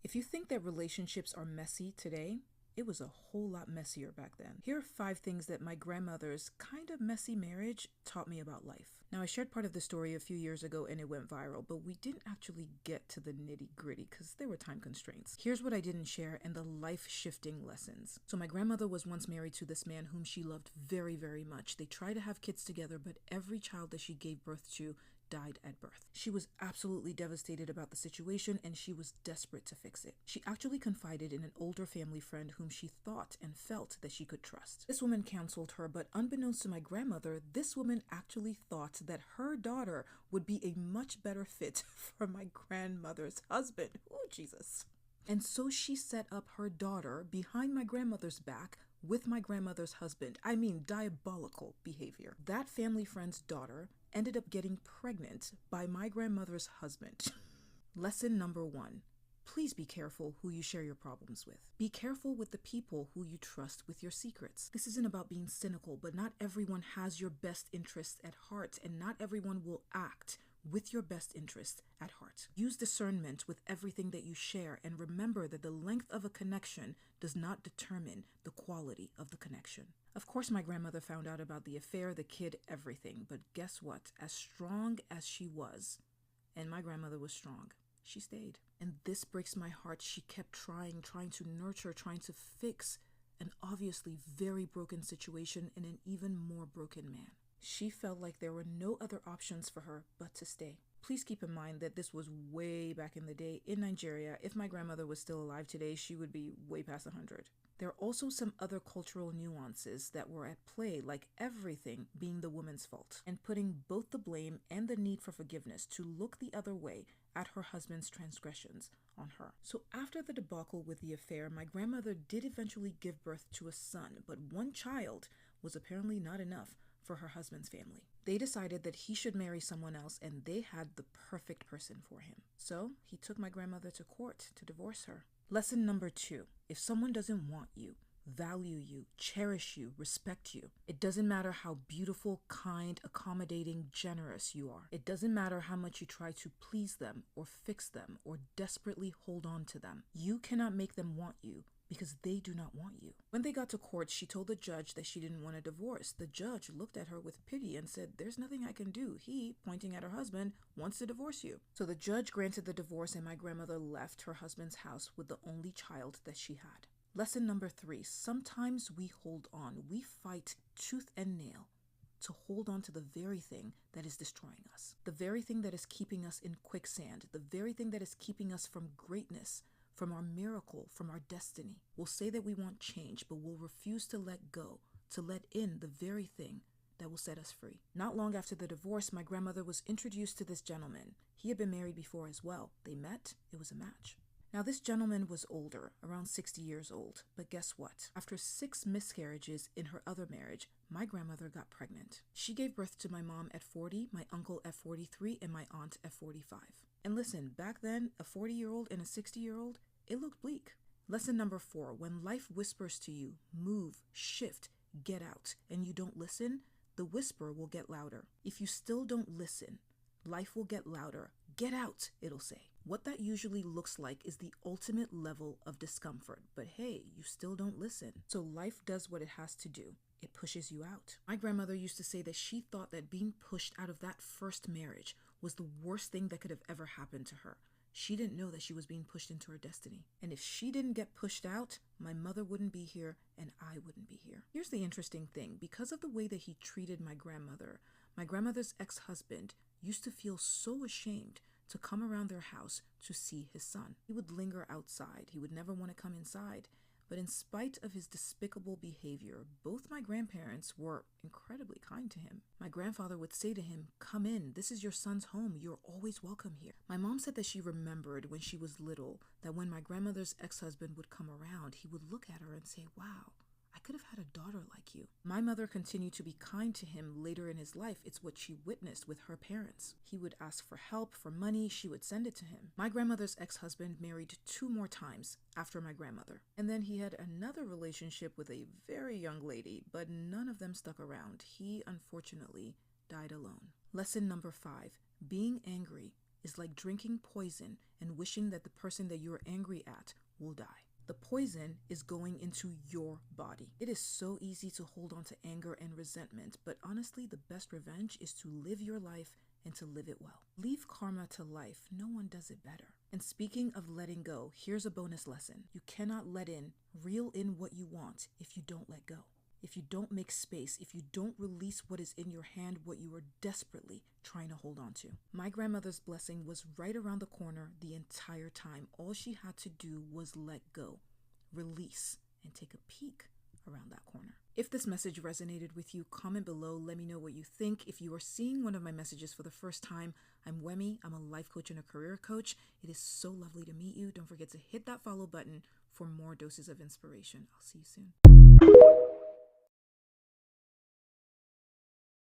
If you think that relationships are messy today, it was a whole lot messier back then. Here are 5 things that my grandmother's kind of messy marriage taught me about life. Now, I shared part of the story a few years ago and it went viral, but we didn't actually get to the nitty-gritty because there were time constraints. Here's what I didn't share and the life-shifting lessons. So my grandmother was once married to this man whom she loved very, very much. They tried to have kids together, but every child that she gave birth to died at birth. She was absolutely devastated about the situation and she was desperate to fix it. She actually confided in an older family friend whom she thought and felt that she could trust. This woman counseled her, but unbeknownst to my grandmother, this woman actually thought that her daughter would be a much better fit for my grandmother's husband. Oh, Jesus. And so she set up her daughter behind my grandmother's back with my grandmother's husband. I mean, diabolical behavior. That family friend's daughter ended up getting pregnant by my grandmother's husband. Lesson number 1. Please be careful who you share your problems with. Be careful with the people who you trust with your secrets. This isn't about being cynical, but not everyone has your best interests at heart, and not everyone will act with your best interest at heart. Use discernment with everything that you share, and remember that the length of a connection does not determine the quality of the connection. Of course, my grandmother found out about the affair, the kid, everything, but guess what? As strong as she was, and my grandmother was strong, she stayed. And this breaks my heart. She kept trying to nurture, trying to fix an obviously very broken situation in an even more broken man. She felt like there were no other options for her but to stay. Please keep in mind that this was way back in the day in Nigeria. If my grandmother was still alive today, she would be way past 100. There are also some other cultural nuances that were at play, like everything being the woman's fault, and putting both the blame and the need for forgiveness to look the other way at her husband's transgressions on her. So after the debacle with the affair, my grandmother did eventually give birth to a son, but one child was apparently not enough for her husband's family. They decided that he should marry someone else, and they had the perfect person for him. So he took my grandmother to court to divorce her. Lesson number 2. If someone doesn't want you, value you, cherish you, respect you, it doesn't matter how beautiful, kind, accommodating, generous you are. It doesn't matter how much you try to please them or fix them or desperately hold on to them. You cannot make them want you because they do not want you. When they got to court, she told the judge that she didn't want a divorce. The judge looked at her with pity and said, "There's nothing I can do. He," pointing at her husband, "wants to divorce you." So the judge granted the divorce and my grandmother left her husband's house with the only child that she had. Lesson number 3. Sometimes we hold on. We fight tooth and nail to hold on to the very thing that is destroying us. The very thing that is keeping us in quicksand. The very thing that is keeping us from greatness, from our miracle, from our destiny. We'll say that we want change, but we'll refuse to let go, to let in the very thing that will set us free. Not long after the divorce, my grandmother was introduced to this gentleman. He had been married before as well. They met. It was a match. Now, this gentleman was older, around 60 years old, but guess what? After 6 miscarriages in her other marriage, my grandmother got pregnant. She gave birth to my mom at 40, my uncle at 43, and my aunt at 45. And listen, back then, a 40-year-old and a 60-year-old, it looked bleak. Lesson number 4, when life whispers to you, move, shift, get out, and you don't listen, the whisper will get louder. If you still don't listen, life will get louder. Get out, it'll say. What that usually looks like is the ultimate level of discomfort. But hey, you still don't listen. So life does what it has to do. It pushes you out. My grandmother used to say that she thought that being pushed out of that first marriage was the worst thing that could have ever happened to her. She didn't know that she was being pushed into her destiny. And if she didn't get pushed out, my mother wouldn't be here and I wouldn't be here. Here's the interesting thing. Because of the way that he treated my grandmother's ex-husband used to feel so ashamed to come around their house to see his son. He would linger outside. He would never want to come inside. But in spite of his despicable behavior, both my grandparents were incredibly kind to him. My grandfather would say to him, "Come in, this is your son's home. You're always welcome here." My mom said that she remembered when she was little that when my grandmother's ex-husband would come around, he would look at her and say, "Wow, I could have had a daughter like you." My mother continued to be kind to him later in his life. It's what she witnessed with her parents. He would ask for help, for money, she would send it to him. My grandmother's ex-husband married 2 more times after my grandmother. And then he had another relationship with a very young lady, but none of them stuck around. He unfortunately died alone. Lesson number 5, being angry is like drinking poison and wishing that the person that you're angry at will die. The poison is going into your body. It is so easy to hold on to anger and resentment, but honestly, the best revenge is to live your life and to live it well. Leave karma to life. No one does it better. And speaking of letting go, here's a bonus lesson. You cannot reel in what you want if you don't let go. If you don't make space, if you don't release what is in your hand, what you are desperately trying to hold on to. My grandmother's blessing was right around the corner the entire time. All she had to do was let go, release, and take a peek around that corner. If this message resonated with you, comment below. Let me know what you think. If you are seeing one of my messages for the first time, I'm Wemi. I'm a life coach and a career coach. It is so lovely to meet you. Don't forget to hit that follow button for more doses of inspiration. I'll see you soon.